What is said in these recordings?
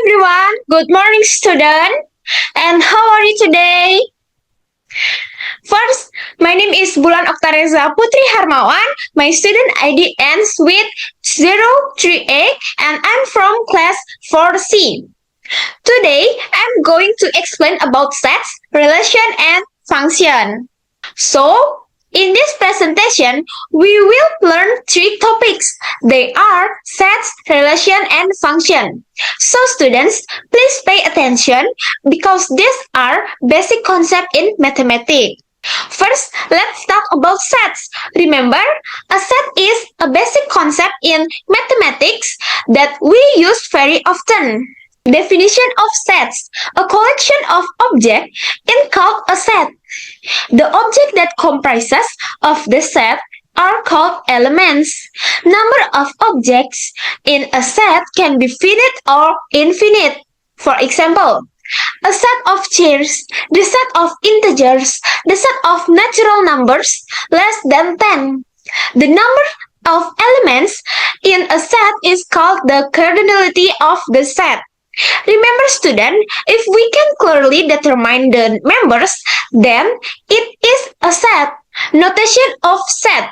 everyone. Good morning, student. And how are you today? First, my name is Bulan Oktareza Putri Harmawan. My student ID ends with 038 and I'm from class 4C. Today, I'm going to explain about sets, relation, and function. So, in this presentation, we will learn three topics. They are sets, relation, and function. So students, please pay attention because these are basic concepts in mathematics. First, let's talk about sets. Remember, a set is a basic concept in mathematics that we use very often. Definition of sets. A collection of objects is called a set. The object that comprises of the set are called elements. Number of objects in a set can be finite or infinite. For example, a set of chairs, the set of integers, the set of natural numbers less than 10. The number of elements in a set is called the cardinality of the set. Remember student, if we can clearly determine the members, then it is a set. Notation of set.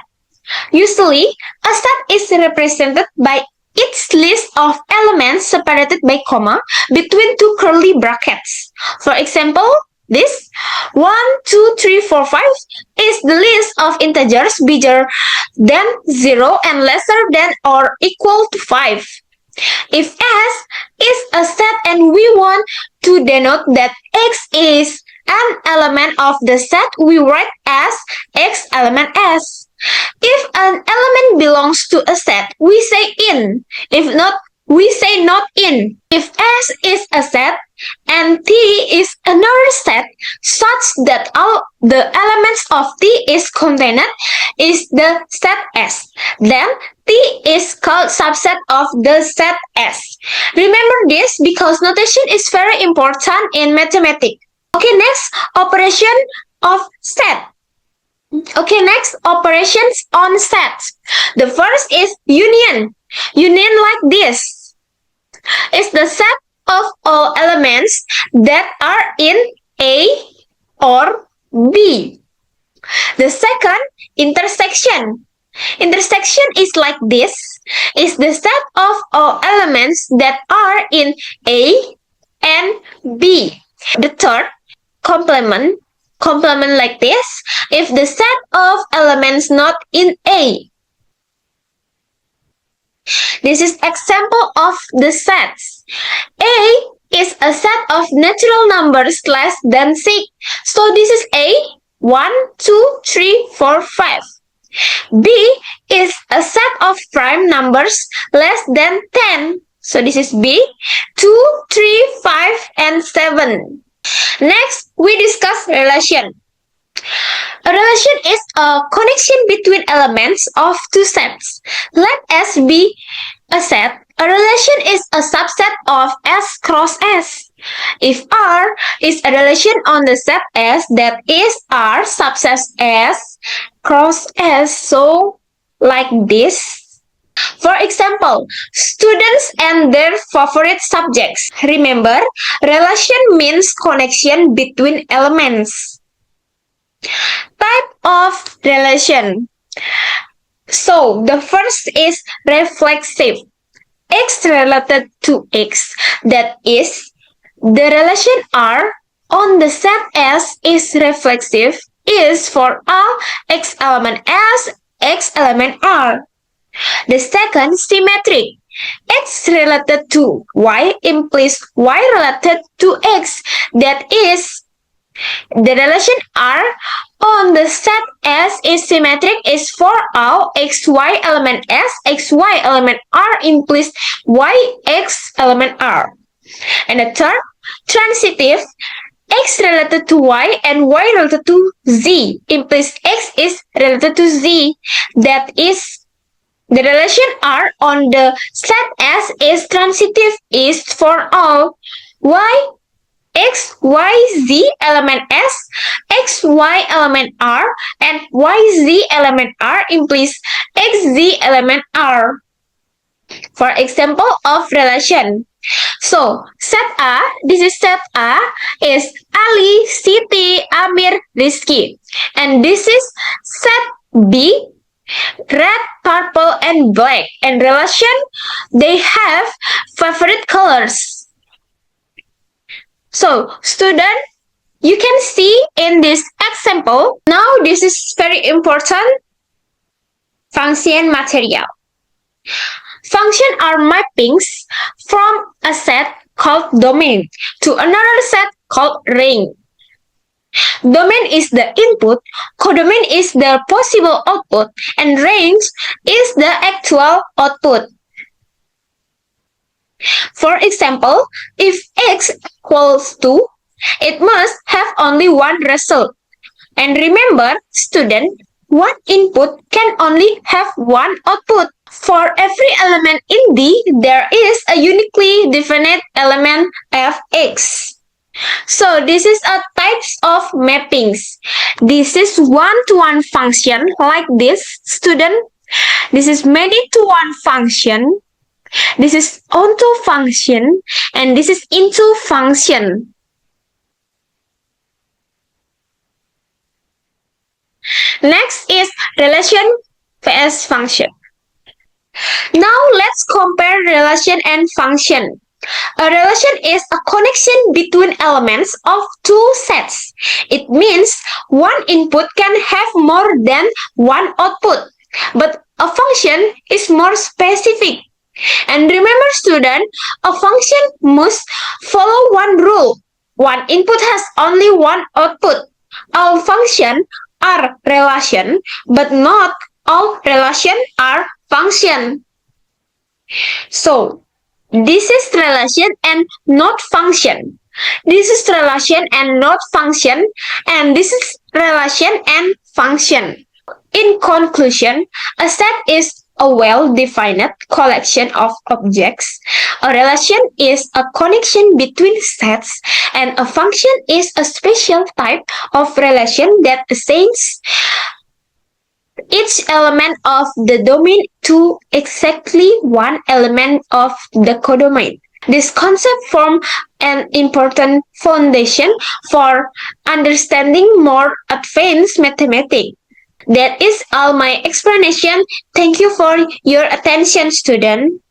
Usually, a set is represented by its list of elements separated by comma between two curly brackets. For example, this 1, 2, 3, 4, 5 is the list of integers bigger than 0 and lesser than or equal to 5. If S is a set and we want to denote that X is an element of the set, we write as X element S. If an element belongs to a set, we say in. If not, we say not in. If S is a set and T is another set such that all the elements of T is contained is the set S, then T is called subset of the set S. Remember this because notation is very important in mathematics. Okay, next, operation of set. Okay, next, operations on sets. The first is union. Union like this. It's the set of all elements that are in A or B. The second, intersection. Intersection is like this. It's the set of all elements that are in A and B. The third, complement. Complement like this. If the set of elements not in A. This is example of the sets. A is a set of natural numbers less than 6. So this is A, 1, 2, 3, 4, 5. B is a set of prime numbers less than 10. So this is B, 2, 3, 5, and 7. Next, we discuss relation. A relation is a connection between elements of two sets. Let S be a set. A relation is a subset of S cross S. If R is a relation on the set S, that is R subset S cross S. So, like this. For example, students and their favorite subjects. Remember, relation means connection between elements. Type of relation. So, the first is reflexive. X related to X. That is, the relation R on the set S is reflexive is for all X element S, X element R. The second, symmetric. X related to Y implies Y related to X. That is, the relation R on the set S is symmetric is for all XY element S, XY element R implies YX element R. And the third, transitive. X related to Y and Y related to Z implies X is related to Z. That is, the relation R on the set S is transitive is for all Y, X, Y, Z element S, X, Y element R, and Y, Z element R implies X, Z element R. For example of relation, So, set A, this is set A, is Ali, Siti, Amir, Rizky. And this is set B, red, purple, and black. And relation, they have favorite colors. So, student, you can see in this example, now this is very important, function material. Function are mappings from a set called domain to another set called range. Domain is the input, codomain is the possible output, and range is the actual output. For example, if x equals 2, it must have only one result. And remember, student, one input can only have one output. For every element in D, there is a uniquely definite element fx. So this is a types of mappings. This is one-to-one function like this, student. This is many-to-one function. This is onto function, and this is into function. Next is relation vs function. Now let's compare relation and function. A relation is a connection between elements of two sets. It means one input can have more than one output, but a function is more specific. And remember, student, a function must follow one rule. One input has only one output. All functions are relation, but not all relations are function. So, this is relation and not function. This is relation and not function, and this is relation and function. In conclusion, a set is a well-defined collection of objects. A relation is a connection between sets, and a function is a special type of relation that assigns each element of the domain to exactly one element of the codomain. This concept forms an important foundation for understanding more advanced mathematics. That is all my explanation. Thank you for your attention, student.